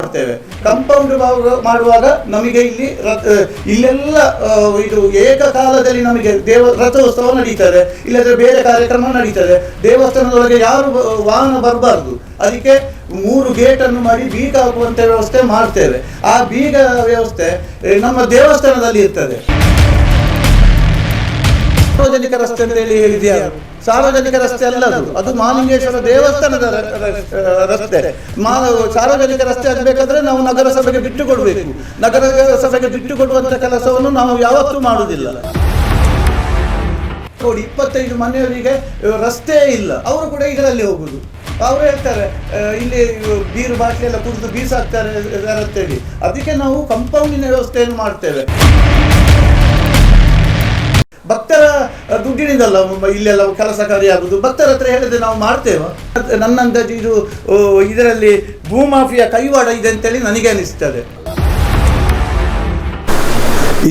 ಮಾಡ್ತೇವೆ. ಕಾಂಪೌಂಡ್ ಮಾಡುವಾಗ ನಮಗೆ ಇಲ್ಲೆಲ್ಲ ಇದು ಏಕಕಾಲದಲ್ಲಿ ನಮಗೆ ರಥೋತ್ಸವ ನಡೀತದೆ, ಇಲ್ಲದ್ರೆ ಬೇರೆ ಕಾರ್ಯಕ್ರಮ ನಡೀತದೆ. ದೇವಸ್ಥಾನದೊಳಗೆ ಯಾರು ವಾಹನ ಬರಬಾರ್ದು, ಅದಕ್ಕೆ 3 ಗೇಟನ್ನು ಮಾಡಿ ಬೀಗ ಹಾಕುವಂಥ ವ್ಯವಸ್ಥೆ ಮಾಡ್ತೇವೆ. ಆ ಬೀಗ ವ್ಯವಸ್ಥೆ ನಮ್ಮ ದೇವಸ್ಥಾನದಲ್ಲಿ ಇರ್ತದೆ. ಸಾರ್ವಜನಿಕ ರಸ್ತೆ ಅಂತ ಹೇಳಿ ಹೇಳಿದ್ಯಾ? ಸಾರ್ವಜನಿಕ ರಸ್ತೆ ಅಲ್ಲ ಅದು ಮಹಾಲಿಂಗೇಶ್ವರ ದೇವಸ್ಥಾನದ ರಸ್ತೆ. ಸಾರ್ವಜನಿಕ ರಸ್ತೆ ಆಗಬೇಕಾದ್ರೆ ನಾವು ನಗರಸಭೆಗೆ ಬಿಟ್ಟು ಕೊಡಬೇಕು. ನಗರಸಭೆಗೆ ಬಿಟ್ಟು ಕೊಡುವಂಥ ಕೆಲಸವನ್ನು ನಾವು ಯಾವತ್ತೂ ಮಾಡುವುದಿಲ್ಲ. ನೋಡಿ, 25 ಮನೆಯವರಿಗೆ ರಸ್ತೆ ಇಲ್ಲ, ಅವರು ಕೂಡ ಇದರಲ್ಲಿ ಹೋಗುದು. ಅವರು ಹೇಳ್ತಾರೆ ಇಲ್ಲಿ ಬೀರು ಬಾಟ್ಲಿ ಎಲ್ಲ ಕುಡಿದು ಬೀಸಾಕ್ತಾರೆ ಅಂತೇಳಿ. ಅದಕ್ಕೆ ನಾವು ಕಾಂಪೌಂಡಿನ ವ್ಯವಸ್ಥೆಯನ್ನು ಮಾಡ್ತೇವೆ. ಭಕ್ತರ ದುಡ್ಡಿನಿಂದಲ್ಲ ಇಲ್ಲೆಲ್ಲ ಕೆಲಸ ಕಾರ್ಯಾಗುವುದು. ಭಕ್ತರ ಹತ್ರ ಹೇಳಿದ್ರೆ ನಾವು ಮಾಡ್ತೇವೆ. ನನ್ನ ಅಂದಾಜು ಇದು ಇದರಲ್ಲಿ ಭೂಮಾಫಿಯಾ ಕೈವಾಡ ಇದೆ ಅಂತೇಳಿ ನನಗೆ ಅನಿಸ್ತದೆ.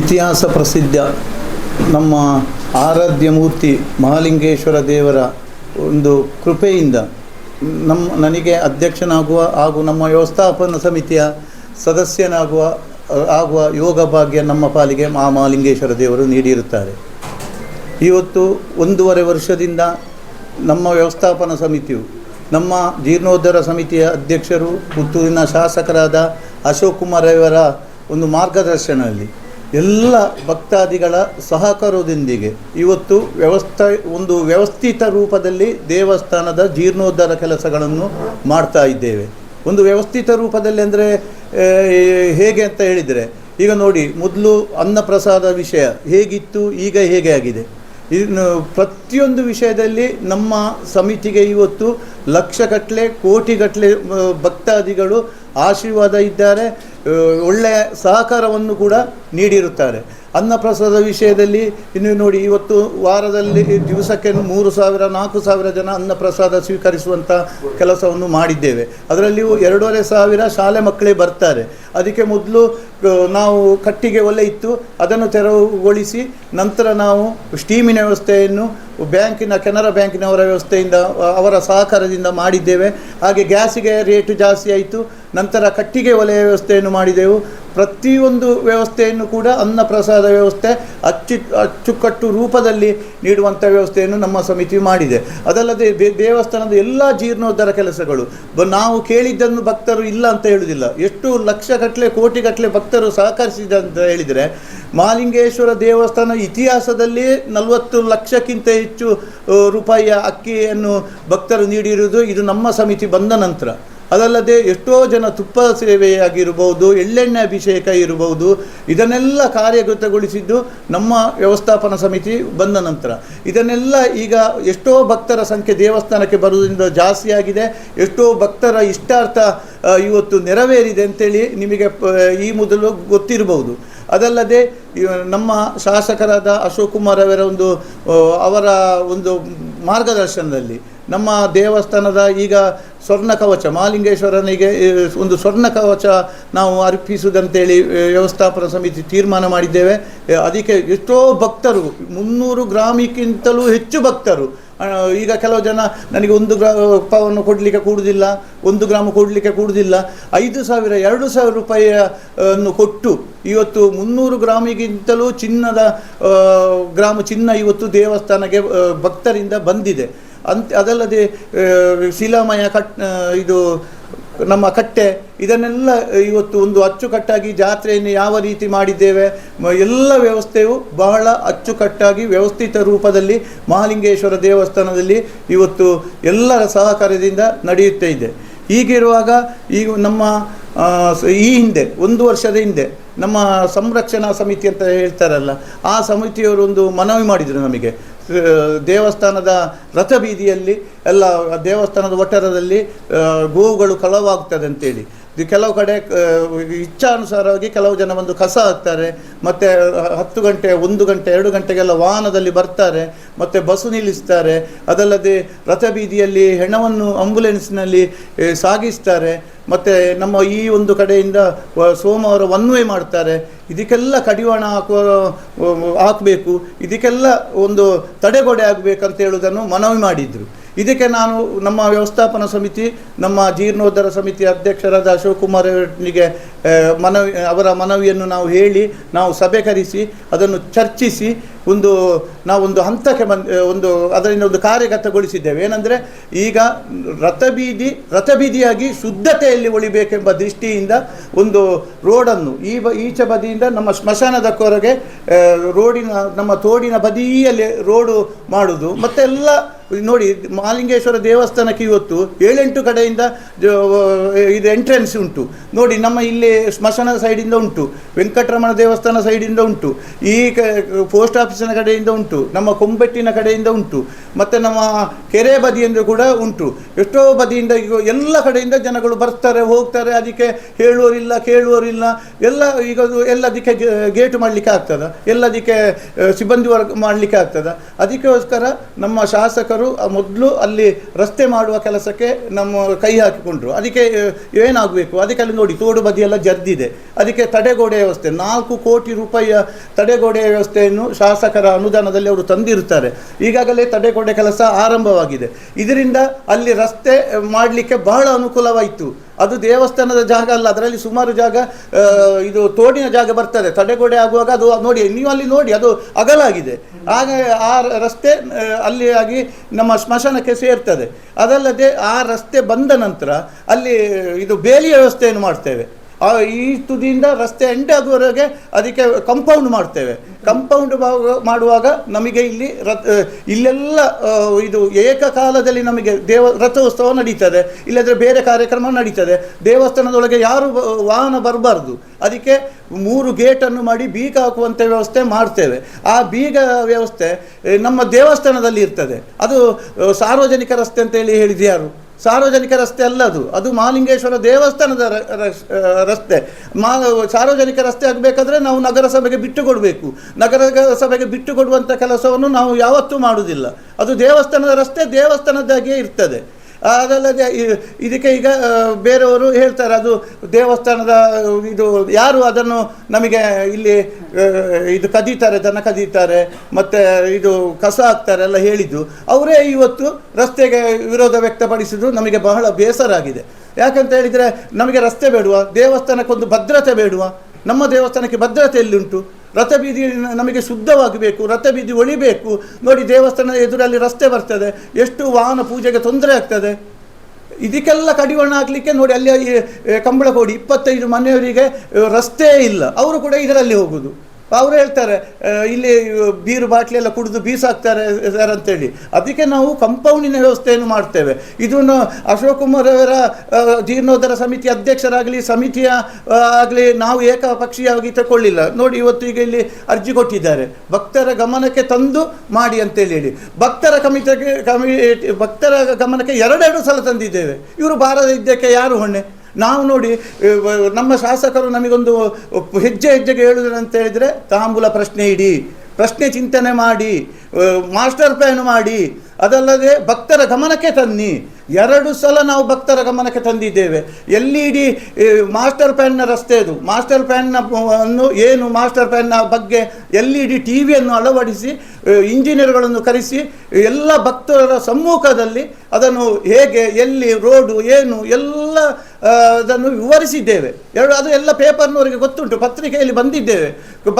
ಇತಿಹಾಸ ಪ್ರಸಿದ್ಧ ನಮ್ಮ ಆರಾಧ್ಯ ಮೂರ್ತಿ ಮಹಾಲಿಂಗೇಶ್ವರ ದೇವರ ಒಂದು ಕೃಪೆಯಿಂದ ನನಗೆ ಅಧ್ಯಕ್ಷನಾಗುವ ಹಾಗೂ ನಮ್ಮ ವ್ಯವಸ್ಥಾಪನಾ ಸಮಿತಿಯ ಸದಸ್ಯನಾಗುವ ಯೋಗ ಭಾಗ್ಯ ನಮ್ಮ ಪಾಲಿಗೆ ಮಹಾಲಿಂಗೇಶ್ವರ ದೇವರು ನೀಡಿರುತ್ತಾರೆ. ಇವತ್ತು 1.5 ವರ್ಷದಿಂದ ನಮ್ಮ ವ್ಯವಸ್ಥಾಪನಾ ಸಮಿತಿಯು ನಮ್ಮ ಜೀರ್ಣೋದ್ಧಾರ ಸಮಿತಿಯ ಅಧ್ಯಕ್ಷರು ಪುತ್ತೂರಿನ ಶಾಸಕರಾದ ಅಶೋಕ್ ಕುಮಾರ್ ಅವರ ಒಂದು ಮಾರ್ಗದರ್ಶನದಲ್ಲಿ ಎಲ್ಲ ಭಕ್ತಾದಿಗಳ ಸಹಕಾರದೊಂದಿಗೆ ಇವತ್ತು ವ್ಯವಸ್ಥಿತ ರೂಪದಲ್ಲಿ ದೇವಸ್ಥಾನದ ಜೀರ್ಣೋದ್ಧಾರ ಕೆಲಸಗಳನ್ನು ಮಾಡ್ತಾ ಇದ್ದೇವೆ. ಒಂದು ವ್ಯವಸ್ಥಿತ ರೂಪದಲ್ಲಿ ಅಂದರೆ ಹೇಗೆ ಅಂತ ಹೇಳಿದರೆ, ಈಗ ನೋಡಿ, ಮೊದಲು ಅನ್ನಪ್ರಸಾದ ವಿಷಯ ಹೇಗಿತ್ತು, ಈಗ ಹೇಗೆ ಆಗಿದೆ. ಇನ್ನು ಪ್ರತಿಯೊಂದು ವಿಷಯದಲ್ಲಿ ನಮ್ಮ ಸಮಿತಿಗೆ ಇವತ್ತು ಲಕ್ಷಗಟ್ಟಲೆ ಕೋಟಿಗಟ್ಟಲೆ ಭಕ್ತಾದಿಗಳು ಆಶೀರ್ವಾದ ಇದ್ದಾರೆ, ಒಳ್ಳೆಯ ಸಹಕಾರವನ್ನು ಕೂಡ ನೀಡಿರುತ್ತಾರೆ. ಅನ್ನಪ್ರಸಾದ ವಿಷಯದಲ್ಲಿ ಇನ್ನು ನೋಡಿ, ಇವತ್ತು ವಾರದಲ್ಲಿ ದಿವಸಕ್ಕೆ 3,000-4,000 ಜನ ಅನ್ನಪ್ರಸಾದ ಸ್ವೀಕರಿಸುವಂಥ ಕೆಲಸವನ್ನು ಮಾಡಿದ್ದೇವೆ. ಅದರಲ್ಲಿಯೂ 2,500 ಶಾಲೆ ಮಕ್ಕಳೇ ಬರ್ತಾರೆ. ಅದಕ್ಕೆ ಮೊದಲು ನಾವು ಕಟ್ಟಿಗೆ ಒಲೆ ಇತ್ತು, ಅದನ್ನು ತೆರವುಗೊಳಿಸಿ ನಂತರ ನಾವು ಸ್ಟೀಮಿನ ವ್ಯವಸ್ಥೆಯನ್ನು ಕೆನರಾ ಬ್ಯಾಂಕಿನವರ ವ್ಯವಸ್ಥೆಯಿಂದ ಅವರ ಸಹಕಾರದಿಂದ ಮಾಡಿದ್ದೇವೆ. ಹಾಗೆ ಗ್ಯಾಸಿಗೆ ರೇಟು ಜಾಸ್ತಿ ಆಯಿತು, ನಂತರ ಕಟ್ಟಿಗೆ ಒಲೆಯ ವ್ಯವಸ್ಥೆಯನ್ನು ಮಾಡಿದೆವು. ಪ್ರತಿಯೊಂದು ವ್ಯವಸ್ಥೆಯನ್ನು ಕೂಡ ಅನ್ನಪ್ರಸಾದ ವ್ಯವಸ್ಥೆ ಅಚ್ಚುಕಟ್ಟು ರೂಪದಲ್ಲಿ ನೀಡುವಂಥ ವ್ಯವಸ್ಥೆಯನ್ನು ನಮ್ಮ ಸಮಿತಿ ಮಾಡಿದೆ. ಅದಲ್ಲದೆ ದೇವಸ್ಥಾನದ ಎಲ್ಲ ಜೀರ್ಣೋದ್ಧಾರ ಕೆಲಸಗಳು ನಾವು ಕೇಳಿದ್ದನ್ನು ಭಕ್ತರು ಇಲ್ಲ ಅಂತ ಹೇಳುವುದಿಲ್ಲ. ಎಷ್ಟು ಲಕ್ಷಗಟ್ಟಲೆ ಕೋಟಿಗಟ್ಟಲೆ ಭಕ್ತರು ಸಹಕರಿಸಿದ ಅಂತ ಹೇಳಿದರೆ, ಮಹಾಲಿಂಗೇಶ್ವರ ದೇವಸ್ಥಾನ ಇತಿಹಾಸದಲ್ಲಿ 40 ಲಕ್ಷಕ್ಕಿಂತ ಹೆಚ್ಚು ರೂಪಾಯಿಯ ಅಕ್ಕಿಯನ್ನು ಭಕ್ತರು ನೀಡಿರುವುದು ಇದು ನಮ್ಮ ಸಮಿತಿ ಬಂದ ನಂತರ. ಅದಲ್ಲದೆ ಎಷ್ಟೋ ಜನ ತುಪ್ಪ ಸೇವೆಯಾಗಿರ್ಬೋದು, ಎಳ್ಳೆಣ್ಣೆ ಅಭಿಷೇಕ ಇರಬಹುದು, ಇದನ್ನೆಲ್ಲ ಕಾರ್ಯಗತಗೊಳಿಸಿದ್ದು ನಮ್ಮ ವ್ಯವಸ್ಥಾಪನಾ ಸಮಿತಿ ಬಂದ ನಂತರ. ಇದನ್ನೆಲ್ಲ ಈಗ ಎಷ್ಟೋ ಭಕ್ತರ ಸಂಖ್ಯೆ ದೇವಸ್ಥಾನಕ್ಕೆ ಬರುವುದರಿಂದ ಜಾಸ್ತಿ ಆಗಿದೆ. ಎಷ್ಟೋ ಭಕ್ತರ ಇಷ್ಟಾರ್ಥ ಇವತ್ತು ನೆರವೇರಿದೆ ಅಂತೇಳಿ ನಿಮಗೆ ಈ ಮೊದಲು ಗೊತ್ತಿರಬಹುದು. ಅದಲ್ಲದೆ ನಮ್ಮ ಶಾಸಕರಾದ ಅಶೋಕ್ ಕುಮಾರ್ ಅವರ ಒಂದು ಮಾರ್ಗದರ್ಶನದಲ್ಲಿ ನಮ್ಮ ದೇವಸ್ಥಾನದ ಈಗ ಸ್ವರ್ಣ ಕವಚ ಮಹಾಲಿಂಗೇಶ್ವರನಿಗೆ ಒಂದು ಸ್ವರ್ಣ ಕವಚ ನಾವು ಅರ್ಪಿಸುವುದಂತೇಳಿ ವ್ಯವಸ್ಥಾಪನಾ ಸಮಿತಿ ತೀರ್ಮಾನ ಮಾಡಿದ್ದೇವೆ. ಅದಕ್ಕೆ ಎಷ್ಟೋ ಭಕ್ತರು 300 ಗ್ರಾಮಕ್ಕಿಂತಲೂ ಹೆಚ್ಚು ಭಕ್ತರು. ಈಗ ಕೆಲವು ಜನ ನನಗೆ 1 ಪವನ್ನು ಕೊಡಲಿಕ್ಕೆ ಕೂಡುವುದಿಲ್ಲ, 1 ಗ್ರಾಮ ಕೊಡಲಿಕ್ಕೆ ಕೂಡುವುದಿಲ್ಲ, 5,000 2,000 ರೂಪಾಯಿಯನ್ನು ಕೊಟ್ಟು ಇವತ್ತು 300 ಗ್ರಾಮಿಗಿಂತಲೂ ಗ್ರಾಮ ಚಿನ್ನ ಇವತ್ತು ದೇವಸ್ಥಾನಕ್ಕೆ ಭಕ್ತರಿಂದ ಬಂದಿದೆ. ಅದಲ್ಲದೆ ಶಿಲಾಮಯ ಇದು ನಮ್ಮ ಕಟ್ಟೆ ಇದನ್ನೆಲ್ಲ ಇವತ್ತು ಒಂದು ಅಚ್ಚುಕಟ್ಟಾಗಿ ಜಾತ್ರೆಯನ್ನು ಯಾವ ರೀತಿ ಮಾಡಿದ್ದೇವೆ, ಎಲ್ಲ ವ್ಯವಸ್ಥೆಯು ಬಹಳ ಅಚ್ಚುಕಟ್ಟಾಗಿ ವ್ಯವಸ್ಥಿತ ರೂಪದಲ್ಲಿ ಮಹಾಲಿಂಗೇಶ್ವರ ದೇವಸ್ಥಾನದಲ್ಲಿ ಇವತ್ತು ಎಲ್ಲರ ಸಹಕಾರದಿಂದ ನಡೆಯುತ್ತಾ ಇದೆ. ಹೀಗಿರುವಾಗ ಈಗ ನಮ್ಮ ಈ ಹಿಂದೆ 1 ವರ್ಷದ ಹಿಂದೆ ನಮ್ಮ ಸಂರಕ್ಷಣಾ ಸಮಿತಿ ಅಂತ ಹೇಳ್ತಾರಲ್ಲ, ಆ ಸಮಿತಿಯವರು ಒಂದು ಮನವಿ ಮಾಡಿದರು ನಮಗೆ. ದೇವಸ್ಥಾನದ ರಥಬೀದಿಯಲ್ಲಿ ಎಲ್ಲ ದೇವಸ್ಥಾನದ ಒಟ್ಟರದಲ್ಲಿ ಗೋವುಗಳು ಕಳವಾಗ್ತದೆ ಅಂತೇಳಿ. ಕೆಲವು ಕಡೆ ಇಚ್ಛಾನುಸಾರವಾಗಿ ಕೆಲವು ಜನ ಬಂದು ಕಸ ಹಾಕ್ತಾರೆ, ಮತ್ತು 10 ಗಂಟೆ 1 ಗಂಟೆ 2 ಗಂಟೆಗೆಲ್ಲ ವಾಹನದಲ್ಲಿ ಬರ್ತಾರೆ, ಮತ್ತು ಬಸ್ಸು ನಿಲ್ಲಿಸ್ತಾರೆ. ಅದಲ್ಲದೆ ರಥಬೀದಿಯಲ್ಲಿ ಹೆಣವನ್ನು ಆಂಬುಲೆನ್ಸ್ನಲ್ಲಿ ಸಾಗಿಸ್ತಾರೆ, ಮತ್ತು ನಮ್ಮ ಈ ಒಂದು ಕಡೆಯಿಂದ ಸೋಮವಾರ ಒನ್ ವೇ ಮಾಡ್ತಾರೆ. ಇದಕ್ಕೆಲ್ಲ ಕಡಿವಾಣ ಹಾಕಬೇಕು, ಇದಕ್ಕೆಲ್ಲ ಒಂದು ತಡೆಗೋಡೆ ಆಗಬೇಕಂತ ಹೇಳುವುದನ್ನು ಮನವಿ ಮಾಡಿದರು. ಇದಕ್ಕೆ ನಾನು ನಮ್ಮ ವ್ಯವಸ್ಥಾಪನಾ ಸಮಿತಿ, ನಮ್ಮ ಜೀರ್ಣೋದ್ಧಾರ ಸಮಿತಿಯ ಅಧ್ಯಕ್ಷರಾದ ಅಶೋಕ್ ಕುಮಾರ್ ಅವರಿಗೆ ಅವರ ಮನವಿಯನ್ನು ನಾವು ಹೇಳಿ ನಾವು ಸಭೆ ಕರೆಸಿ ಅದನ್ನು ಚರ್ಚಿಸಿ ನಾವೊಂದು ಹಂತಕ್ಕೆ ಅದರಿಂದ ಒಂದು ಕಾರ್ಯಗತಗೊಳಿಸಿದ್ದೇವೆ. ಏನಂದರೆ ಈಗ ರಥಬೀದಿಯಾಗಿ ಶುದ್ಧತೆಯಲ್ಲಿ ಉಳಿಬೇಕೆಂಬ ದೃಷ್ಟಿಯಿಂದ ಒಂದು ರೋಡನ್ನು ಈಚೆ ಬದಿಯಿಂದ ನಮ್ಮ ಸ್ಮಶಾನದವರೆಗೆ ನಮ್ಮ ತೋಡಿನ ಬದಿಯಲ್ಲಿ ರೋಡು ಮಾಡೋದು. ಮತ್ತು ಎಲ್ಲ ನೋಡಿ, ಮಹಾಲಿಂಗೇಶ್ವರ ದೇವಸ್ಥಾನಕ್ಕೆ ಇವತ್ತು 7-8 ಕಡೆಯಿಂದ ಇದು ಎಂಟ್ರೆನ್ಸ್ ಉಂಟು ನೋಡಿ. ನಮ್ಮ ಇಲ್ಲಿ ಸ್ಮಶಾನ ಸೈಡಿಂದ ಉಂಟು, ವೆಂಕಟರಮಣ ದೇವಸ್ಥಾನ ಸೈಡಿಂದ ಉಂಟು, ಈ ಪೋಸ್ಟ್ ಆಫೀಸಿನ ಕಡೆಯಿಂದ ಉಂಟು, ನಮ್ಮ ಕೊಂಬೆಟ್ಟಿನ ಕಡೆಯಿಂದ ಉಂಟು, ಮತ್ತು ನಮ್ಮ ಕೆರೆ ಬದಿಯಿಂದ ಕೂಡ ಉಂಟು. ಎಷ್ಟೋ ಬದಿಯಿಂದ ಈಗ ಎಲ್ಲ ಕಡೆಯಿಂದ ಜನಗಳು ಬರ್ತಾರೆ ಹೋಗ್ತಾರೆ. ಅದಕ್ಕೆ ಹೇಳುವರಿಲ್ಲ ಕೇಳುವರಿಲ್ಲ. ಎಲ್ಲದಕ್ಕೆ ಗೇಟ್ ಮಾಡಲಿಕ್ಕೆ ಆಗ್ತದ, ಎಲ್ಲದಕ್ಕೆ ಸಿಬ್ಬಂದಿ ವರ್ಗ ಮಾಡಲಿಕ್ಕೆ ಆಗ್ತದ. ಅದಕ್ಕೋಸ್ಕರ ನಮ್ಮ ಶಾಸಕರು ಮೊದಲು ಅಲ್ಲಿ ರಸ್ತೆ ಮಾಡುವ ಕೆಲಸಕ್ಕೆ ನಮ್ಮ ಕೈ ಹಾಕಿಕೊಂಡ್ರು. ಅದಕ್ಕೆ ಏನಾಗಬೇಕು, ಅದಕ್ಕೆ ಅಲ್ಲಿ ನೋಡಿ ತೋಡು ಬದಿಯೆಲ್ಲ ಜರ್ದಿದೆ. ಅದಕ್ಕೆ ತಡೆಗೋಡೆ ವ್ಯವಸ್ಥೆ 4 ಕೋಟಿ ರೂಪಾಯಿಯ ತಡೆಗೋಡೆ ವ್ಯವಸ್ಥೆಯನ್ನು ಶಾಸಕರ ಅನುದಾನದಲ್ಲಿ ಅವರು ತಂದಿರುತ್ತಾರೆ. ಈಗಾಗಲೇ ತಡೆಗೋಡೆ ಕೆಲಸ ಆರಂಭವಾಗಿದೆ. ಇದರಿಂದ ಅಲ್ಲಿ ರಸ್ತೆ ಮಾಡಲಿಕ್ಕೆ ಬಹಳ ಅನುಕೂಲವಾಯಿತು. ಅದು ದೇವಸ್ಥಾನದ ಜಾಗ ಅಲ್ಲ, ಅದರಲ್ಲಿ ಸುಮಾರು ಜಾಗ ಇದು ತೋಡಿನ ಜಾಗ ಬರ್ತದೆ. ತಡೆಗೋಡೆ ಆಗುವಾಗ ಅದು ನೋಡಿ, ನೀವು ಅಲ್ಲಿ ನೋಡಿ, ಅದು ಅಗಲಾಗಿದೆ. ಆಗ ಆ ರಸ್ತೆ ಅಲ್ಲಿ ಆಗಿ ನಮ್ಮ ಸ್ಮಶಾನಕ್ಕೆ ಸೇರ್ತದೆ. ಅದಲ್ಲದೆ ಆ ರಸ್ತೆ ಬಂದ ನಂತರ ಅಲ್ಲಿ ಇದು ಬೇಲಿಯ ವ್ಯವಸ್ಥೆಯನ್ನು ಮಾಡ್ತೇವೆ. ಈ ತುದಿಯಿಂದ ರಸ್ತೆ ಎಂಡ್ ಆಗುವವರೆಗೆ ಅದಕ್ಕೆ ಕಂಪೌಂಡ್ ಮಾಡ್ತೇವೆ. ಕಂಪೌಂಡ್ ಮಾಡುವಾಗ ನಮಗೆ ಇಲ್ಲೆಲ್ಲ ಇದು ಏಕಕಾಲದಲ್ಲಿ ನಮಗೆ ರಥೋತ್ಸವ ನಡೀತದೆ, ಇಲ್ಲದ್ರೆ ಬೇರೆ ಕಾರ್ಯಕ್ರಮ ನಡೀತದೆ. ದೇವಸ್ಥಾನದೊಳಗೆ ಯಾರು ವಾಹನ ಬರಬಾರ್ದು. ಅದಕ್ಕೆ 3 ಗೇಟನ್ನು ಮಾಡಿ ಬೀಗ ಹಾಕುವಂಥ ವ್ಯವಸ್ಥೆ ಮಾಡ್ತೇವೆ. ಆ ಬೀಗ ವ್ಯವಸ್ಥೆ ನಮ್ಮ ದೇವಸ್ಥಾನದಲ್ಲಿ ಇರ್ತದೆ. ಅದು ಸಾರ್ವಜನಿಕ ರಸ್ತೆ ಅಂತೇಳಿ ಹೇಳಿದ್ದು ಯಾರು? ಸಾರ್ವಜನಿಕ ರಸ್ತೆ ಅಲ್ಲ, ಅದು ಮಹಾಲಿಂಗೇಶ್ವರ ದೇವಸ್ಥಾನದ ರಸ್ತೆ. ಸಾರ್ವಜನಿಕ ರಸ್ತೆ ಆಗಬೇಕಾದ್ರೆ ನಾವು ನಗರಸಭೆಗೆ ಬಿಟ್ಟು ಕೊಡಬೇಕು. ನಗರಸಭೆಗೆ ಬಿಟ್ಟು ಕೊಡುವಂಥ ಕೆಲಸವನ್ನು ನಾವು ಯಾವತ್ತೂ ಮಾಡುವುದಿಲ್ಲ. ಅದು ದೇವಸ್ಥಾನದ ರಸ್ತೆ ದೇವಸ್ಥಾನದಾಗಿಯೇ ಇರ್ತದೆ. ಅದಲ್ಲದೆ ಇದಕ್ಕೆ ಈಗ ಬೇರೆಯವರು ಹೇಳ್ತಾರೆ ಅದು ದೇವಸ್ಥಾನದ ಇದು ಯಾರು ಅದನ್ನು ನಮಗೆ ಇಲ್ಲಿ ಇದು ಕದೀತಾರೆ, ದನ ಕದೀತಾರೆ, ಮತ್ತು ಇದು ಕಸ ಹಾಕ್ತಾರೆ ಎಲ್ಲ ಹೇಳಿದ್ದು ಅವರೇ ಇವತ್ತು ರಸ್ತೆಗೆ ವಿರೋಧ ವ್ಯಕ್ತಪಡಿಸಿದ್ರು. ನಮಗೆ ಬಹಳ ಬೇಸರ ಆಗಿದೆ. ಯಾಕಂತ ಹೇಳಿದರೆ ನಮಗೆ ರಸ್ತೆ ಬೇಡುವ, ದೇವಸ್ಥಾನಕ್ಕೊಂದು ಭದ್ರತೆ ಬೇಡುವ? ನಮ್ಮ ದೇವಸ್ಥಾನಕ್ಕೆ ಭದ್ರತೆ ಎಲ್ಲಿಂಟು? ರಥಬೀದಿ ನಮಗೆ ಶುದ್ಧವಾಗಬೇಕು, ರಥಬೀದಿ ಒಳಿಬೇಕು. ನೋಡಿ, ದೇವಸ್ಥಾನದ ಎದುರಲ್ಲಿ ರಸ್ತೆ ಬರ್ತದೆ, ಎಷ್ಟು ವಾಹನ ಪೂಜೆಗೆ ತೊಂದರೆ ಆಗ್ತದೆ. ಇದಕ್ಕೆಲ್ಲ ಕಡಿವಾಣ ಹಾಕಲಿಕ್ಕೆ ನೋಡಿ, ಅಲ್ಲಿ ಕಂಬಳಕೋಡಿ 25 ಮನೆಯವರಿಗೆ ರಸ್ತೆ ಇಲ್ಲ, ಅವರು ಕೂಡ ಇದರಲ್ಲಿ ಹೋಗೋದು. ಅವರು ಹೇಳ್ತಾರೆ ಇಲ್ಲಿ ಬೀರು ಬಾಟ್ಲಿ ಎಲ್ಲ ಕುಡಿದು ಬೀಸಾಕ್ತಾರೆ ಸರ್ ಅಂತೇಳಿ. ಅದಕ್ಕೆ ನಾವು ಕಂಪೌಂಡಿನ ವ್ಯವಸ್ಥೆಯನ್ನು ಮಾಡ್ತೇವೆ. ಇದನ್ನು ಅಶೋಕ್ ಕುಮಾರ್ ಅವರ ಜೀರ್ಣೋದ್ಧಾರ ಸಮಿತಿ ಅಧ್ಯಕ್ಷರಾಗಲಿ ಸಮಿತಿಯ ಆಗಲಿ ನಾವು ಏಕಪಕ್ಷೀಯವಾಗಿ ತಗೊಳ್ಳಿಲ್ಲ. ನೋಡಿ, ಇವತ್ತು ಈಗ ಇಲ್ಲಿ ಅರ್ಜಿ ಕೊಟ್ಟಿದ್ದಾರೆ, ಭಕ್ತರ ಗಮನಕ್ಕೆ ತಂದು ಮಾಡಿ ಅಂತೇಳಿ ಹೇಳಿ. ಭಕ್ತರ ಗಮನಕ್ಕೆ 2 ಸಲ ತಂದಿದ್ದೇವೆ. ಇವರು ಬಾರದ ಇದ್ದಕ್ಕೆ ಯಾರು ಹೊಣೆ? ನಾವು ನೋಡಿ, ನಮ್ಮ ಶಾಸಕರು ನಮಗೊಂದು ಹೆಜ್ಜೆಗೆ ಹೇಳುವುದಂತ ಹೇಳಿದರೆ ತಾಂಬೂಲ ಪ್ರಶ್ನೆ ಇಡಿ, ಪ್ರಶ್ನೆ ಚಿಂತನೆ ಮಾಡಿ, ಮಾಸ್ಟರ್ ಪ್ಲ್ಯಾನ್ ಮಾಡಿ, ಅದಲ್ಲದೆ ಭಕ್ತರ ಗಮನಕ್ಕೆ ತನ್ನಿ. 2 ಸಲ ನಾವು ಭಕ್ತರ ಗಮನಕ್ಕೆ ತಂದಿದ್ದೇವೆ. LED ಮಾಸ್ಟರ್ ಪ್ಲ್ಯಾನ್ನ ರಸ್ತೆ ಅದು. ಮಾಸ್ಟರ್ ಪ್ಲ್ಯಾನ್ನು ಏನು ಮಾಸ್ಟರ್ ಪ್ಲ್ಯಾನ್ನ ಬಗ್ಗೆ LED TVಯನ್ನು ಅಳವಡಿಸಿ ಇಂಜಿನಿಯರ್ಗಳನ್ನು ಕರೆಸಿ ಎಲ್ಲ ಭಕ್ತರ ಸಮ್ಮುಖದಲ್ಲಿ ಅದನ್ನು ಹೇಗೆ, ಎಲ್ಲಿ ರೋಡು ಏನು ಎಲ್ಲ ಅದನ್ನು ವಿವರಿಸಿದ್ದೇವೆ. ಅದು ಎಲ್ಲ ಪೇಪರ್ನವರಿಗೆ ಗೊತ್ತುಂಟು, ಪತ್ರಿಕೆಯಲ್ಲಿ ಬಂದಿದ್ದೇವೆ.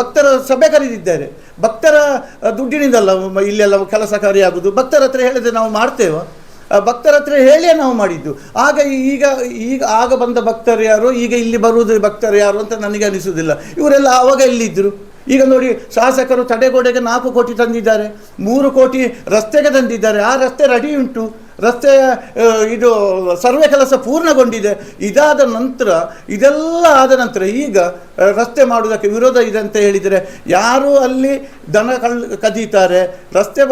ಭಕ್ತರ ಸಭೆ ಕರೆದಿದ್ದಾರೆ. ಭಕ್ತರ ದುಡ್ಡಿನಿಂದಲ್ಲ ಇಲ್ಲೆಲ್ಲ ಕೆಲಸ ಕಾರ್ಯಾಗುವುದು. ಭಕ್ತರ ಹತ್ರ ಹೇಳಿದರೆ ನಾವು ಮಾಡ್ತೇವೆ? ಭಕ್ತರ ಹತ್ರ ಹೇಳಿಯೇ ನಾವು ಮಾಡಿದ್ದು. ಆಗ ಬಂದ ಭಕ್ತರು ಯಾರು, ಈಗ ಇಲ್ಲಿ ಬರುವುದು ಭಕ್ತರು ಯಾರು ಅಂತ ನನಗೆ ಅನಿಸುವುದಿಲ್ಲ. ಇವರೆಲ್ಲ ಆವಾಗ ಎಲ್ಲಿದ್ದರು? ಈಗ ನೋಡಿ, ಶಾಸಕರು ತಡೆಗೋಡೆಗೆ 4 ಕೋಟಿ ತಂದಿದ್ದಾರೆ, 3 ಕೋಟಿ ರಸ್ತೆಗೆ ತಂದಿದ್ದಾರೆ. ಆ ರಸ್ತೆ ರೆಡಿ ಉಂಟು, ರಸ್ತೆಯ ಇದು ಸರ್ವೆ ಕೆಲಸ ಪೂರ್ಣಗೊಂಡಿದೆ. ಇದೆಲ್ಲ ಆದ ನಂತರ ಈಗ ರಸ್ತೆ ಮಾಡುವುದಕ್ಕೆ ವಿರೋಧ ಇದೆ ಅಂತ ಹೇಳಿದರೆ ಯಾರು ಅಲ್ಲಿ ದನ ಕದೀತಾರೆ, ರಸ್ತೆ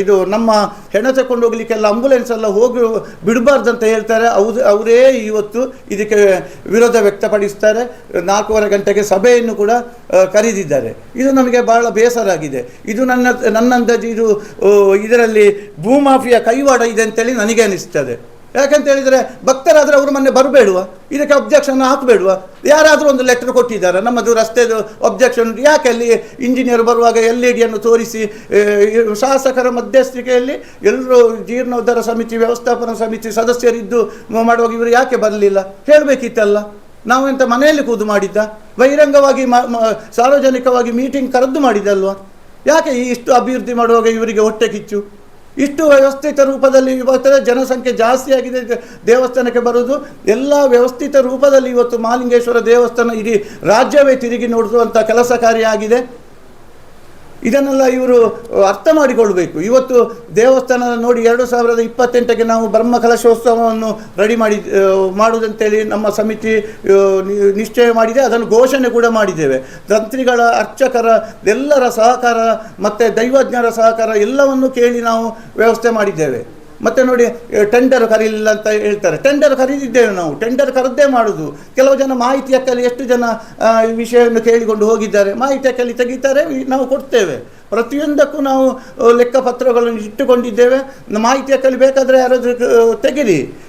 ಇದು ನಮ್ಮ ಹೆಣ ತಗೊಂಡು ಹೋಗ್ಲಿಕ್ಕೆಲ್ಲ ಆಂಬುಲೆನ್ಸ್ ಎಲ್ಲ ಹೋಗಿ ಬಿಡಬಾರ್ದಂತ ಹೇಳ್ತಾರೆ. ಅವರೇ ಇವತ್ತು ಇದಕ್ಕೆ ವಿರೋಧ ವ್ಯಕ್ತಪಡಿಸ್ತಾರೆ. 4:15 ಗಂಟೆಗೆ ಸಭೆಯನ್ನು ಕೂಡ ಕರೆದಿದ್ದಾರೆ. ಇದು ನಮಗೆ ಬಹಳ ಬೇಸರ ಆಗಿದೆ. ಇದು ನನ್ನ ಅಂದಾಜು ಇದರಲ್ಲಿ ಭೂಮಾಫಿಯಾ ಕೈವಾಡ ಇದೆ ಅಂತೇಳಿ ನನಗೆ ಅನಿಸ್ತದೆ. ಯಾಕಂತ ಹೇಳಿದರೆ ಭಕ್ತರಾದರೆ ಅವರು ಮೊನ್ನೆ ಬರಬೇಡುವ, ಇದಕ್ಕೆ ಅಬ್ಜೆಕ್ಷನ್ ಹಾಕಬೇಡುವ? ಯಾರಾದರೂ ಒಂದು ಲೆಟರ್ ಕೊಟ್ಟಿದ್ದಾರೆ ನಮ್ಮದು ರಸ್ತೆದು ಅಬ್ಜೆಕ್ಷನ್ ಯಾಕೆ ಅಲ್ಲಿ ಇಂಜಿನಿಯರ್ ಬರುವಾಗ LED ತೋರಿಸಿ ಶಾಸಕರ ಮಧ್ಯಸ್ಥಿಕೆಯಲ್ಲಿ ಎಲ್ಲರೂ ಜೀರ್ಣೋದ್ಧಾರ ಸಮಿತಿ ವ್ಯವಸ್ಥಾಪನಾ ಸಮಿತಿ ಸದಸ್ಯರಿದ್ದು ಮಾಡುವಾಗ ಇವರು ಯಾಕೆ ಬರಲಿಲ್ಲ? ಹೇಳಬೇಕಿತ್ತಲ್ಲ. ನಾವೆಂತ ಮನೆಯಲ್ಲಿ ಕೂದು ಮಾಡಿದ್ದ? ಬಹಿರಂಗವಾಗಿ ಸಾರ್ವಜನಿಕವಾಗಿ ಮೀಟಿಂಗ್ ಕರೆದು ಮಾಡಿದ್ದಲ್ವ? ಯಾಕೆ ಇಷ್ಟು ಅಭಿವೃದ್ಧಿ ಮಾಡುವಾಗ ಇವರಿಗೆ ಹೊಟ್ಟೆ ಕಿಚ್ಚು? ಇಷ್ಟು ವ್ಯವಸ್ಥಿತ ರೂಪದಲ್ಲಿ ಇವತ್ತು ಜನಸಂಖ್ಯೆ ಜಾಸ್ತಿ ಆಗಿದೆ ದೇವಸ್ಥಾನಕ್ಕೆ ಬರುವುದು. ಎಲ್ಲ ವ್ಯವಸ್ಥಿತ ರೂಪದಲ್ಲಿ ಇವತ್ತು ಮಹಾಲಿಂಗೇಶ್ವರ ದೇವಸ್ಥಾನ ಇಡೀ ರಾಜ್ಯವೇ ತಿರುಗಿ ನೋಡುವಂಥ ಕೆಲಸ ಕಾರ್ಯ ಆಗಿದೆ. ಇದನ್ನೆಲ್ಲ ಇವರು ಅರ್ಥ ಮಾಡಿಕೊಳ್ಬೇಕು. ಇವತ್ತು ದೇವಸ್ಥಾನ ನೋಡಿ 2028ಕ್ಕೆ ನಾವು ಬ್ರಹ್ಮ ಕಲಶೋತ್ಸವವನ್ನು ರೆಡಿ ಮಾಡುವುದಂತೇಳಿ ನಮ್ಮ ಸಮಿತಿ ನಿಶ್ಚಯ ಮಾಡಿದೆ. ಅದನ್ನು ಘೋಷಣೆ ಕೂಡ ಮಾಡಿದ್ದೇವೆ. ತಂತ್ರಿಗಳ, ಅರ್ಚಕರ ಎಲ್ಲರ ಸಹಕಾರ ಮತ್ತು ದೈವಜ್ಞರ ಸಹಕಾರ ಎಲ್ಲವನ್ನು ಕೇಳಿ ನಾವು ವ್ಯವಸ್ಥೆ ಮಾಡಿದ್ದೇವೆ. ಮತ್ತು ನೋಡಿ, ಟೆಂಡರ್ ಕರೀಲಿಲ್ಲ ಅಂತ ಹೇಳ್ತಾರೆ. ಟೆಂಡರ್ ಕರೀದಿದ್ದೇವೆ ನಾವು. ಟೆಂಡರ್ ಕರೆದೇ ಮಾಡೋದು. ಕೆಲವು ಜನ ಮಾಹಿತಿ ಹಕ್ಕಲ್ಲಿ ಎಷ್ಟು ಜನ ವಿಷಯವನ್ನು ಕೇಳಿಕೊಂಡು ಹೋಗಿದ್ದಾರೆ, ಮಾಹಿತಿ ಹಕ್ಕಲ್ಲಿ ತೆಗಿತಾರೆ, ನಾವು ಕೊಡ್ತೇವೆ. ಪ್ರತಿಯೊಂದಕ್ಕೂ ನಾವು ಲೆಕ್ಕಪತ್ರಗಳನ್ನು ಇಟ್ಟುಕೊಂಡಿದ್ದೇವೆ. ಮಾಹಿತಿ ಹಕ್ಕಲ್ಲಿ ಬೇಕಾದರೆ ಯಾರಾದರೂ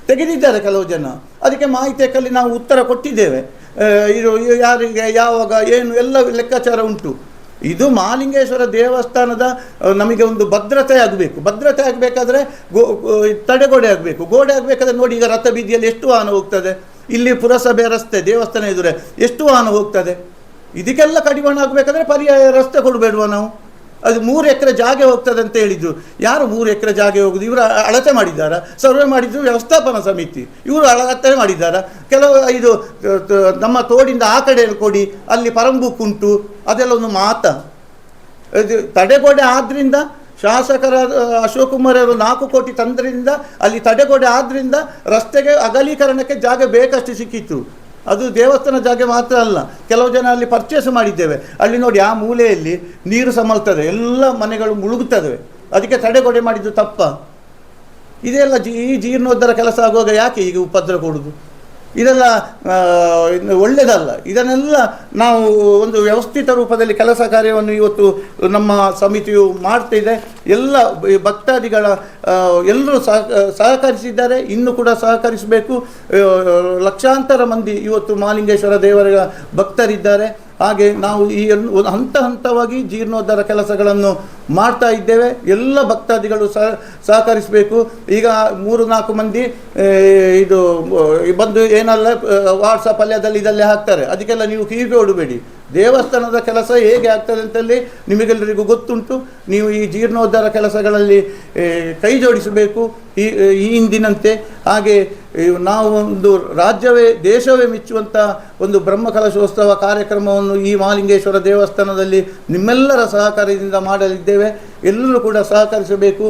ತೆಗೆದಿದ್ದಾರೆ ಕೆಲವು ಜನ. ಅದಕ್ಕೆ ಮಾಹಿತಿ ಹಕ್ಕಲ್ಲಿ ನಾವು ಉತ್ತರ ಕೊಟ್ಟಿದ್ದೇವೆ. ಇದು ಯಾರಿಗೆ ಯಾವಾಗ ಏನು ಎಲ್ಲ ಲೆಕ್ಕಾಚಾರ ಉಂಟು. ಇದು ಮಹಾಲಿಂಗೇಶ್ವರ ದೇವಸ್ಥಾನದ ನಮಗೆ ಒಂದು ಭದ್ರತೆ ಆಗಬೇಕು. ಭದ್ರತೆ ಆಗಬೇಕಾದ್ರೆ ತಡೆಗೋಡೆ ಆಗಬೇಕು. ಗೋಡೆ ಆಗಬೇಕಾದ್ರೆ ನೋಡಿ, ಈಗ ರಥ ಬೀದಿಯಲ್ಲಿ ಎಷ್ಟು ವಾಹನ ಹೋಗ್ತದೆ, ಇಲ್ಲಿ ಪುರಸಭೆ ರಸ್ತೆ ದೇವಸ್ಥಾನ ಎದುರೇ ಎಷ್ಟು ವಾಹನ ಹೋಗ್ತದೆ. ಇದಕ್ಕೆಲ್ಲ ಕಡಿವಾಣ ಆಗಬೇಕಾದ್ರೆ ಪರ್ಯಾಯ ರಸ್ತೆ ಕೊಡಬೇಡುವ ನಾವು? ಅದು 3 ಎಕರೆ ಜಾಗ ಹೋಗ್ತದೆ ಅಂತ ಹೇಳಿದ್ದು. ಯಾರು 3 ಎಕರೆ ಜಾಗ ಹೋಗುದು? ಇವರು ಅಳತೆ ಮಾಡಿದ್ದಾರಾ? ಸರ್ವೆ ಮಾಡಿದ್ದು ವ್ಯವಸ್ಥಾಪನಾ ಸಮಿತಿ, ಇವರು ಅಳತೆ ಮಾಡಿದ್ದಾರಾ? ಕೆಲವು ಇದು ನಮ್ಮ ತೋಡಿಂದ ಆ ಕಡೆ ಕೊಡಿ, ಅಲ್ಲಿ ಪರಂಬುಕ್ ಉಂಟು, ಅದೆಲ್ಲ ಒಂದು ಮಾತ. ಇದು ತಡೆಗೋಡೆ ಆದ್ದರಿಂದ ಶಾಸಕರ ಅಶೋಕ್ ಕುಮಾರ್ ಅವರು 4 ಕೋಟಿ ತಂದ್ರಿಂದ ಅಲ್ಲಿ ತಡೆಗೋಡೆ ಆದ್ದರಿಂದ ರಸ್ತೆಗೆ ಅಗಲೀಕರಣಕ್ಕೆ ಜಾಗ ಬೇಕಷ್ಟು ಸಿಕ್ಕಿತ್ತು. ಅದು ದೇವಸ್ಥಾನ ಜಾಗ ಮಾತ್ರ ಅಲ್ಲ, ಕೆಲವು ಜನ ಅಲ್ಲಿ ಪರ್ಚೇಸ್ ಮಾಡಿದ್ದೇವೆ. ಅಲ್ಲಿ ನೋಡಿ, ಆ ಮೂಲೆಯಲ್ಲಿ ನೀರು ಸಮಲ್ತದೆ, ಎಲ್ಲ ಮನೆಗಳು ಮುಳುಗುತ್ತವೆ. ಅದಕ್ಕೆ ತಡೆಗೋಡೆ ಮಾಡಿದ್ದು ತಪ್ಪ? ಇದೆಲ್ಲ ಈ ಜೀರ್ಣೋದ್ಧಾರ ಕೆಲಸ ಆಗುವಾಗ ಯಾಕೆ ಈಗ ಉಪದ್ರ ಕೊಡುವುದು? ಇದೆಲ್ಲ ಒಳ್ಳೆಯದಲ್ಲ. ಇದನ್ನೆಲ್ಲ ನಾವು ಒಂದು ವ್ಯವಸ್ಥಿತ ರೂಪದಲ್ಲಿ ಕೆಲಸ ಕಾರ್ಯವನ್ನು ಇವತ್ತು ನಮ್ಮ ಸಮಿತಿಯು ಮಾಡ್ತಿದೆ. ಎಲ್ಲ ಭಕ್ತಾದಿಗಳ ಎಲ್ಲರೂ ಸಹಕರಿಸಿದ್ದಾರೆ, ಇನ್ನೂ ಕೂಡ ಸಹಕರಿಸಬೇಕು. ಲಕ್ಷಾಂತರ ಮಂದಿ ಇವತ್ತು ಮಹಾಲಿಂಗೇಶ್ವರ ದೇವರ ಭಕ್ತರಿದ್ದಾರೆ. ಹಾಗೆ ನಾವು ಈ ಹಂತ ಹಂತವಾಗಿ ಜೀರ್ಣೋದ್ಧಾರ ಕೆಲಸಗಳನ್ನು ಮಾಡ್ತಾ ಇದ್ದೇವೆ. ಎಲ್ಲ ಭಕ್ತಾದಿಗಳು ಸಹಕರಿಸಬೇಕು. ಈಗ 3-4 ಮಂದಿ ಇದು ಬಂದು ಏನಲ್ಲ ವಾಟ್ಸಪ್ಪಲ್ಲಿ ಅದರಲ್ಲಿ ಇದಲ್ಲೇ ಹಾಕ್ತಾರೆ. ಅದಕ್ಕೆಲ್ಲ ನೀವು ಕಿವಿಗೆ ಓಡಬೇಡಿ. ದೇವಸ್ಥಾನದ ಕೆಲಸ ಹೇಗೆ ಆಗ್ತದೆ ಅಂತಲ್ಲಿ ನಿಮಗೆಲ್ಲರಿಗೂ ಗೊತ್ತುಂಟು. ನೀವು ಈ ಜೀರ್ಣೋದ್ಧಾರ ಕೆಲಸಗಳಲ್ಲಿ ಕೈ ಜೋಡಿಸಬೇಕು ಈ ಹಿಂದಿನಂತೆ. ಹಾಗೆ ನಾವು ಒಂದು ರಾಜ್ಯವೇ ದೇಶವೇ ಮೆಚ್ಚುವಂಥ ಒಂದು ಬ್ರಹ್ಮಕಲಶೋತ್ಸವ ಕಾರ್ಯಕ್ರಮವನ್ನು ಈ ಮಹಾಲಿಂಗೇಶ್ವರ ದೇವಸ್ಥಾನದಲ್ಲಿ ನಿಮ್ಮೆಲ್ಲರ ಸಹಕಾರದಿಂದ ಮಾಡಲಿದ್ದೇವೆ. ಎಲ್ಲರೂ ಕೂಡ ಸಹಕರಿಸಬೇಕು.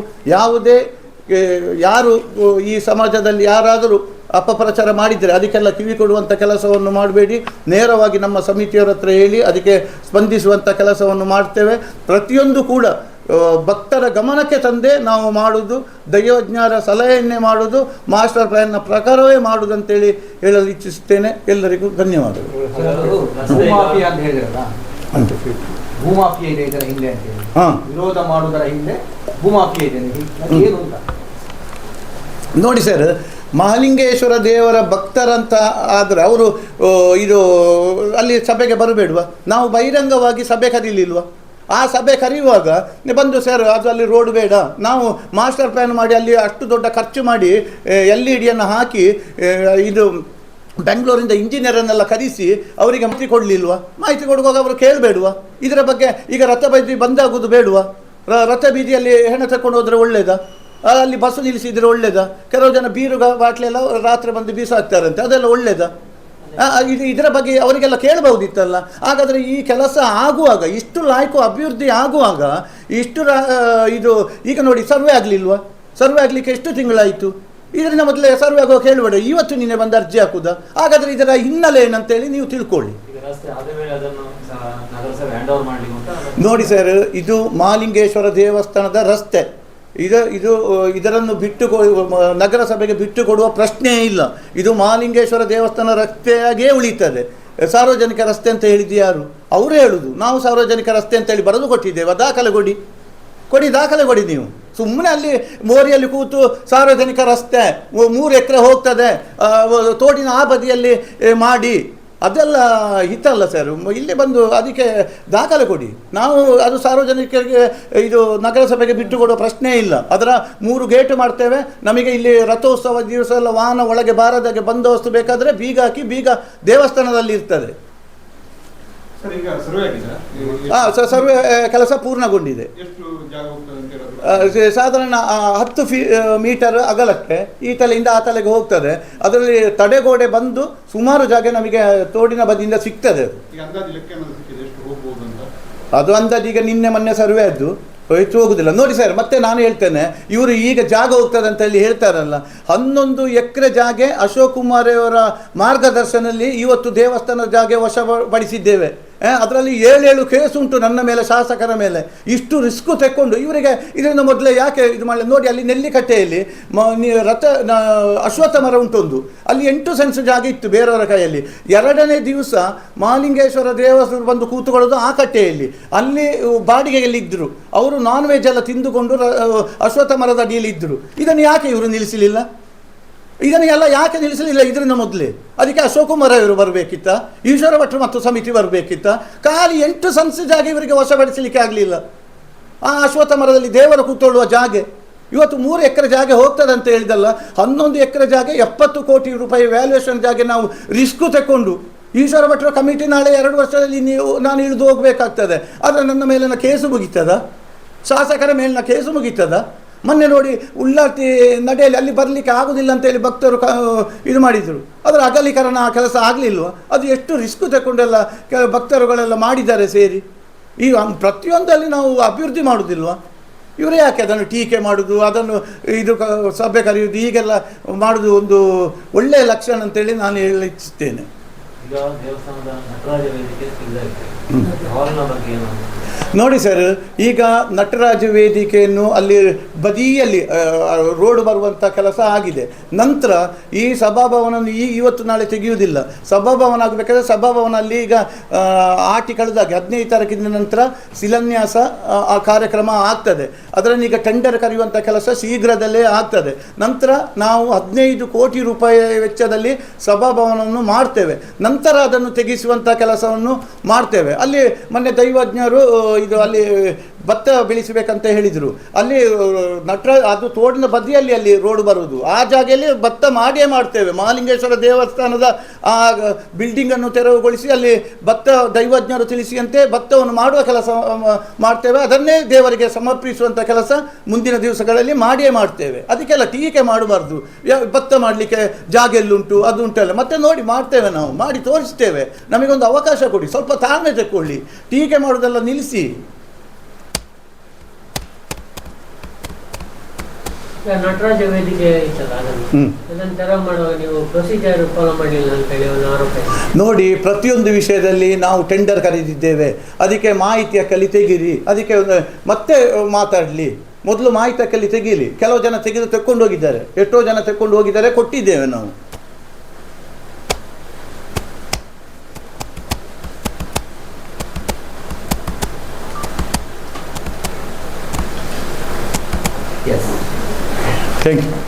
ಯಾರು ಈ ಸಮಾಜದಲ್ಲಿ ಯಾರಾದರೂ ಅಪಪ್ರಚಾರ ಮಾಡಿದರೆ ಅದಕ್ಕೆಲ್ಲ ಕಿವಿ ಕೊಡುವಂಥ ಕೆಲಸವನ್ನು ಮಾಡಬೇಡಿ. ನೇರವಾಗಿ ನಮ್ಮ ಸಮಿತಿಯವರ ಹತ್ರ ಹೇಳಿ ಅದಕ್ಕೆ ಸ್ಪಂದಿಸುವಂಥ ಕೆಲಸವನ್ನು ಮಾಡ್ತೇವೆ. ಪ್ರತಿಯೊಂದು ಕೂಡ ಭಕ್ತರ ಗಮನಕ್ಕೆ ತಂದೆ ನಾವು ಮಾಡುವುದು, ದೈವಜ್ಞರ ಸಲಹೆಯನ್ನೇ ಮಾಡುವುದು, ಮಾಸ್ಟರ್ ಪ್ಲ್ಯಾನ್ನ ಪ್ರಕಾರವೇ ಮಾಡುವುದಂತೇಳಿ ಹೇಳಲು ಇಚ್ಛಿಸುತ್ತೇನೆ. ಎಲ್ಲರಿಗೂ ಧನ್ಯವಾದಗಳು. ಭೂಮಾಫಿಯಾ ಇದೆ ಇದರ ಹಿಂದೆ ಅಂತ ಹೇಳಿ, ವಿರೋಧ ಮಾಡುವುದರ ಹಿಂದೆ ಭೂಮಾಫಿಯಾ ಇದೆ ಏನು ಅಂತ ನೋಡಿ ಸರ್. ಮಹಾಲಿಂಗೇಶ್ವರ ದೇವರ ಭಕ್ತರಂತ ಆದರೆ ಅವರು ಇದು ಅಲ್ಲಿ ಸಭೆಗೆ ಬರಬೇಡುವ? ನಾವು ಬಹಿರಂಗವಾಗಿ ಸಭೆ ಕರೀಲಿಲ್ವ? ಆ ಸಭೆ ಕರೆಯುವಾಗ ಬಂದು ಸರ್ ಅದು ಅಲ್ಲಿ ರೋಡ್ ಬೇಡ, ನಾವು ಮಾಸ್ಟರ್ ಪ್ಲ್ಯಾನ್ ಮಾಡಿ ಅಲ್ಲಿ ಅಷ್ಟು ದೊಡ್ಡ ಖರ್ಚು ಮಾಡಿ LED ಹಾಕಿ ಇದು ಬೆಂಗಳೂರಿಂದ ಇಂಜಿನಿಯರನ್ನೆಲ್ಲ ಕರೆಸಿ ಅವರಿಗೆ ಮಾಹಿತಿ ಕೊಡಲಿಲ್ವ? ಮಾಹಿತಿ ಕೊಡುವಾಗ ಅವರು ಕೇಳಬೇಡುವ? ಇದರ ಬಗ್ಗೆ ಈಗ ರಥ ಬೀದಿ ಬಂದಾಗೋದು ಬೇಡುವ? ರಥ ಬೀದಿಯಲ್ಲಿ ಹೆಣ ತಗೊಂಡು ಹೋದರೆ ಒಳ್ಳೇದಾ? ಅಲ್ಲಿ ಬಸ್ಸು ನಿಲ್ಲಿಸಿದರೆ ಒಳ್ಳೇದಾ? ಕೆಲವು ಜನ ಬೀರು ಬಾಟ್ಲೆಲ್ಲ ರಾತ್ರಿ ಬಂದು ಬೀಸಾಕ್ತಾರಂತೆ, ಅದೆಲ್ಲ ಒಳ್ಳೇದಾ? ಇದರ ಬಗ್ಗೆ ಅವರಿಗೆಲ್ಲ ಕೇಳಬಹುದಿತ್ತಲ್ಲ. ಹಾಗಾದರೆ ಈ ಕೆಲಸ ಆಗುವಾಗ, ಇಷ್ಟು ಲಾಯ್ಕು ಅಭಿವೃದ್ಧಿ ಆಗುವಾಗ ಇಷ್ಟು ಇದು ಈಗ ನೋಡಿ ಸರ್ವೆ ಆಗಲಿಲ್ವಾ? ಸರ್ವೆ ಆಗಲಿಕ್ಕೆ ಎಷ್ಟು ತಿಂಗಳಾಯಿತು? ಇದರಿಂದ ಮೊದಲೇ ಸರ್ವೆ ಆಗೋ ಕೇಳಬೇಡ, ಇವತ್ತು ನಿನ್ನೆ ಬಂದು ಅರ್ಜಿ ಹಾಕುದಾ? ಹಾಗಾದರೆ ಇದರ ಹಿನ್ನೆಲೆ ಏನಂತೇಳಿ ನೀವು ತಿಳ್ಕೊಳ್ಳಿ. ನೋಡಿ ಸರ್, ಇದು ಮಹಾಲಿಂಗೇಶ್ವರ ದೇವಸ್ಥಾನದ ರಸ್ತೆ. ಇದನ್ನು ನಗರಸಭೆಗೆ ಬಿಟ್ಟು ಕೊಡುವ ಪ್ರಶ್ನೆಯೇ ಇಲ್ಲ. ಇದು ಮಹಾಲಿಂಗೇಶ್ವರ ದೇವಸ್ಥಾನ ರಸ್ತೆಯಾಗೇ ಉಳಿತದೆ. ಸಾರ್ವಜನಿಕ ರಸ್ತೆ ಅಂತ ಹೇಳಿದ್ದು ಯಾರು? ಅವರೇ ಹೇಳುದು. ನಾವು ಸಾರ್ವಜನಿಕ ರಸ್ತೆ ಅಂತೇಳಿ ಬರೆದು ಕೊಟ್ಟಿದ್ದೇವೆ, ದಾಖಲೆ ಕೊಡಿ, ದಾಖಲೆ ಕೊಡಿ ನೀವು. ಸುಮ್ಮನೆ ಅಲ್ಲಿ ಮೋರಿಯಲ್ಲಿ ಕೂತು ಸಾರ್ವಜನಿಕ ರಸ್ತೆ 3 ಎಕರೆ ಹೋಗ್ತದೆ, ತೋಡಿನ ಆ ಬದಿಯಲ್ಲಿ ಮಾಡಿ, ಅದೆಲ್ಲ ಹಿತಲ್ಲ ಸರ್. ಇಲ್ಲಿ ಬಂದು ಅದಕ್ಕೆ ದಾಖಲೆ ಕೊಡಿ. ನಾವು ಅದು ಸಾರ್ವಜನಿಕರಿಗೆ ಇದು ನಗರಸಭೆಗೆ ಬಿಟ್ಟು ಕೊಡುವ ಪ್ರಶ್ನೆ ಇಲ್ಲ. ಅದರ 3 ಗೇಟ್ ಮಾಡ್ತೇವೆ. ನಮಗೆ ಇಲ್ಲಿ ರಥೋತ್ಸವ ದಿವಸ ಎಲ್ಲ ವಾಹನ ಒಳಗೆ ಬಾರದಾಗೆ ಬಂದೋಬಸ್ತು ಬೇಕಾದರೆ ಬೀಗ ಹಾಕಿ, ಬೀಗ ದೇವಸ್ಥಾನದಲ್ಲಿ ಇರ್ತದೆ. ಸರ್ವೆ ಕೆಲಸ ಪೂರ್ಣಗೊಂಡಿದೆ. ಸಾಧಾರಣ 10 ಮೀಟರ್ ಅಗಲಕ್ಕೆ ಈ ತಲೆಯಿಂದ ಆ ತಲೆಗೆ ಹೋಗ್ತದೆ. ಅದರಲ್ಲಿ ತಡೆಗೋಡೆ ಬಂದು ಸುಮಾರು ಜಾಗ ನಮಗೆ ತೋಡಿನ ಬದಿಯಿಂದ ಸಿಗ್ತದೆ. ಅದು ಅಂದಾಜು ಈಗ ನಿನ್ನೆ ಮೊನ್ನೆ ಸರ್ವೆ ಆದ್ದು, ಹೆಚ್ಚು ಹೋಗುದಿಲ್ಲ ನೋಡಿ ಸರ್. ಮತ್ತೆ ನಾನು ಹೇಳ್ತೇನೆ, ಇವರು ಈಗ ಜಾಗ ಹೋಗ್ತದೆ ಅಂತ ಹೇಳಿ ಹೇಳ್ತಾರಲ್ಲ, 11 ಎಕರೆ ಜಾಗ ಅಶೋಕ್ ಕುಮಾರ್ ಅವರ ಮಾರ್ಗದರ್ಶನದಲ್ಲಿ ಇವತ್ತು ದೇವಸ್ಥಾನದ ಜಾಗ ವಶಪಡಿಸಿದ್ದೇವೆ. ಅದರಲ್ಲಿ 7 ಕೇಸ್ ಉಂಟು ನನ್ನ ಮೇಲೆ, ಶಾಸಕರ ಮೇಲೆ. ಇಷ್ಟು ರಿಸ್ಕ್ ತೆಕ್ಕೊಂಡು ಇವರಿಗೆ ಇದರಿಂದ ಮೊದಲೇ ಯಾಕೆ ಇದು ಮಾಡಿ ನೋಡಿ. ಅಲ್ಲಿ ನೆಲ್ಲಿಕಟ್ಟೆಯಲ್ಲಿ ಅಶ್ವತ್ಥ ಮರ ಉಂಟೊಂದು, ಅಲ್ಲಿ 8 ಸೆನ್ಸ್ ಜಾಗ ಇತ್ತು ಬೇರೆಯವರ ಕೈಯಲ್ಲಿ. 2ನೇ ದಿವಸ ಮಹಾಲಿಂಗೇಶ್ವರ ದೇವಸ್ಥಾನ ಬಂದು ಕೂತುಕೊಳ್ಳೋದು ಆ ಕಟ್ಟೆಯಲ್ಲಿ. ಅಲ್ಲಿ ಬಾಡಿಗೆಯಲ್ಲಿ ಇದ್ದರು ಅವರು, ನಾನ್ ವೆಜ್ ಎಲ್ಲ ತಿಂದುಕೊಂಡು ಅಶ್ವತ್ಥ ಮರದ ಅಡಿಯಲ್ಲಿ ಇದ್ದರು. ಇದನ್ನು ಯಾಕೆ ಇವರು ನಿಲ್ಲಿಸಲಿಲ್ಲ? ಇದನ್ನು ಎಲ್ಲ ಯಾಕೆ ನಿಲ್ಲಿಸಲಿಲ್ಲ ಇದರಿಂದ ಮೊದಲೇ? ಅದಕ್ಕೆ ಅಶೋಕ್ ಕುಮಾರ್ ಅವರು ಬರಬೇಕಿತ್ತ, ಈಶ್ವರ ಭಟ್ರು ಮತ್ತು ಸಮಿತಿ ಬರಬೇಕಿತ್ತ. ಖಾಲಿ 8 ಸೆನ್ಸ್ ಜಾಗ ಇವರಿಗೆ ವಶಪಡಿಸಲಿಕ್ಕೆ ಆಗಲಿಲ್ಲ. ಆ ಅಶ್ವತ್ಥ ಮರದಲ್ಲಿ ದೇವರು ಕೂತ್ಕೊಳ್ಳುವ ಜಾಗ ಇವತ್ತು 3 ಎಕರೆ ಜಾಗ ಹೋಗ್ತದೆ ಅಂತ ಹೇಳಿದಲ್ಲ. 11 ಎಕರೆ ಜಾಗ 70 ಕೋಟಿ ರೂಪಾಯಿ ವ್ಯಾಲ್ಯೂಯೇಷನ್ ಜಾಗ ನಾವು ರಿಸ್ಕು ತಗೊಂಡು, ಈಶ್ವರ ಭಟ್ರ ಕಮಿಟಿ ನಾಳೆ 2 ವರ್ಷದಲ್ಲಿ ನಾನು ಇಳಿದು ಹೋಗಬೇಕಾಗ್ತದೆ. ಆದರೆ ನನ್ನ ಮೇಲಿನ ಕೇಸು ಮುಗೀತದ? ಶಾಸಕರ ಮೇಲಿನ ಕೇಸು ಮುಗೀತದ? ಮೊನ್ನೆ ನೋಡಿ ಉಳ್ಳಾರ್ತಿ ನಡೆಯಲ್ಲಿ ಅಲ್ಲಿ ಬರಲಿಕ್ಕೆ ಆಗೋದಿಲ್ಲ ಅಂತೇಳಿ ಭಕ್ತರು ಇದು ಮಾಡಿದರು. ಅದರ ಅಗಲೀಕರಣ ಕೆಲಸ ಆಗಲಿಲ್ವ? ಅದು ಎಷ್ಟು ರಿಸ್ಕ್ ತಗೊಂಡೆಲ್ಲ ಭಕ್ತರುಗಳೆಲ್ಲ ಮಾಡಿದ್ದಾರೆ ಸೇರಿ. ಈ ಪ್ರತಿಯೊಂದಲ್ಲಿ ನಾವು ಅಭಿವೃದ್ಧಿ ಮಾಡೋದಿಲ್ವ? ಇವರೇ ಯಾಕೆ ಅದನ್ನು ಟೀಕೆ ಮಾಡೋದು, ಅದನ್ನು ಇದು ಸಭೆ ಕರೆಯುವುದು, ಹೀಗೆಲ್ಲ ಮಾಡೋದು ಒಂದು ಒಳ್ಳೆಯ ಲಕ್ಷಣ ಅಂತೇಳಿ ನಾನು ಹೇಳಿ ಇಚ್ಛಿಸ್ತೇನೆ. ನೋಡಿ ಸರ್, ಈಗ ನಟರಾಜ ವೇದಿಕೆಯನ್ನು ಅಲ್ಲಿ ಬದಿಯಲ್ಲಿ ರೋಡ್ ಬರುವಂಥ ಕೆಲಸ ಆಗಿದೆ. ನಂತರ ಈ ಸಭಾಭವನವನ್ನು ಇವತ್ತು ನಾಳೆ ತೆಗೆಯುವುದಿಲ್ಲ. ಸಭಾಭವನ ಆಗಬೇಕಾದ್ರೆ ಸಭಾಭವನಲ್ಲಿ ಈಗ ಆಟಿ ಕಳೆದಾಗೆ 15 ತಾರೀಕಿನ ನಂತರ ಶಿಲಾನ್ಯಾಸ ಆ ಕಾರ್ಯಕ್ರಮ ಆಗ್ತದೆ. ಅದರಲ್ಲಿ ಈಗ ಟೆಂಡರ್ ಕರೆಯುವಂಥ ಕೆಲಸ ಶೀಘ್ರದಲ್ಲೇ ಆಗ್ತದೆ. ನಂತರ ನಾವು 15 ಕೋಟಿ ರೂಪಾಯಿ ವೆಚ್ಚದಲ್ಲಿ ಸಭಾಭವನವನ್ನು ಮಾಡ್ತೇವೆ. ನಂತರ ಅದನ್ನು ತೆಗೆಸುವಂಥ ಕೆಲಸವನ್ನು ಮಾಡ್ತೇವೆ. ಅಲ್ಲಿ ಮೊನ್ನೆ ದೈವಜ್ಞರು ಇದು ಅಲ್ಲಿ ಭತ್ತ ಬೆಳೆಸಬೇಕಂತ ಹೇಳಿದರು. ಅಲ್ಲಿ ಅದು ತೋಡಿನ ಬದಿಯಲ್ಲಿ ಅಲ್ಲಿ ರೋಡ್ ಬರುವುದು, ಆ ಜಾಗೆಯಲ್ಲಿ ಭತ್ತ ಮಾಡಿಯೇ ಮಾಡ್ತೇವೆ. ಮಹಾಲಿಂಗೇಶ್ವರ ದೇವಸ್ಥಾನದ ಆ ಬಿಲ್ಡಿಂಗನ್ನು ತೆರವುಗೊಳಿಸಿ ಅಲ್ಲಿ ಭತ್ತ ದೈವಜ್ಞರು ತಿಳಿಸಿಯಂತೆ ಭತ್ತವನ್ನು ಮಾಡುವ ಕೆಲಸ ಮಾಡ್ತೇವೆ. ಅದನ್ನೇ ದೇವರಿಗೆ ಸಮರ್ಪಿಸುವಂಥ ಕೆಲಸ ಮುಂದಿನ ದಿವಸಗಳಲ್ಲಿ ಮಾಡಿಯೇ ಮಾಡ್ತೇವೆ. ಅದಕ್ಕೆಲ್ಲ ಟೀಕೆ ಮಾಡಬಾರ್ದು. ಭತ್ತ ಮಾಡಲಿಕ್ಕೆ ಜಾಗ ಎಲ್ಲುಂಟು ಅದು ಉಂಟಲ್ಲ, ಮತ್ತೆ ನೋಡಿ ಮಾಡ್ತೇವೆ, ನಾವು ಮಾಡಿ ತೋರಿಸ್ತೇವೆ. ನಮಗೊಂದು ಅವಕಾಶ ಕೊಡಿ, ಸ್ವಲ್ಪ ತಾಳ್ಮೆ ತಗೊಳ್ಳಿ, ಟೀಕೆ ಮಾಡೋದೆಲ್ಲ ನಿಲ್ಲಿಸಿ. ನಟರಾಜ ವೇದಿಕೆ ನೀವು ಪ್ರೊಸೀಜರ್ ಫಾಲೋ ಮಾಡಲಿಲ್ಲ ಅಂತ ಹೇಳಿ ಒಂದು ಆರೋಪ. ನೋಡಿ, ಪ್ರತಿಯೊಂದು ವಿಷಯದಲ್ಲಿ ನಾವು ಟೆಂಡರ್ ಕರೆದಿದ್ದೇವೆ. ಅದಕ್ಕೆ ಮಾಹಿತಿಯ ಕಲಿ ತೆಗೀರಿ, ಅದಕ್ಕೆ ಮತ್ತೆ ಮಾತಾಡಲಿ. ಮೊದಲು ಮಾಹಿತಿಯ ಕಲಿ ತೆಗೀಲಿ. ಕೆಲವು ಜನ ತೆಗೆದು ಹೋಗಿದ್ದಾರೆ, ಎಷ್ಟೋ ಜನ ತೆಕ್ಕೊಂಡು ಹೋಗಿದ್ದಾರೆ, ಕೊಟ್ಟಿದ್ದೇವೆ ನಾವು. Yes. Thank you.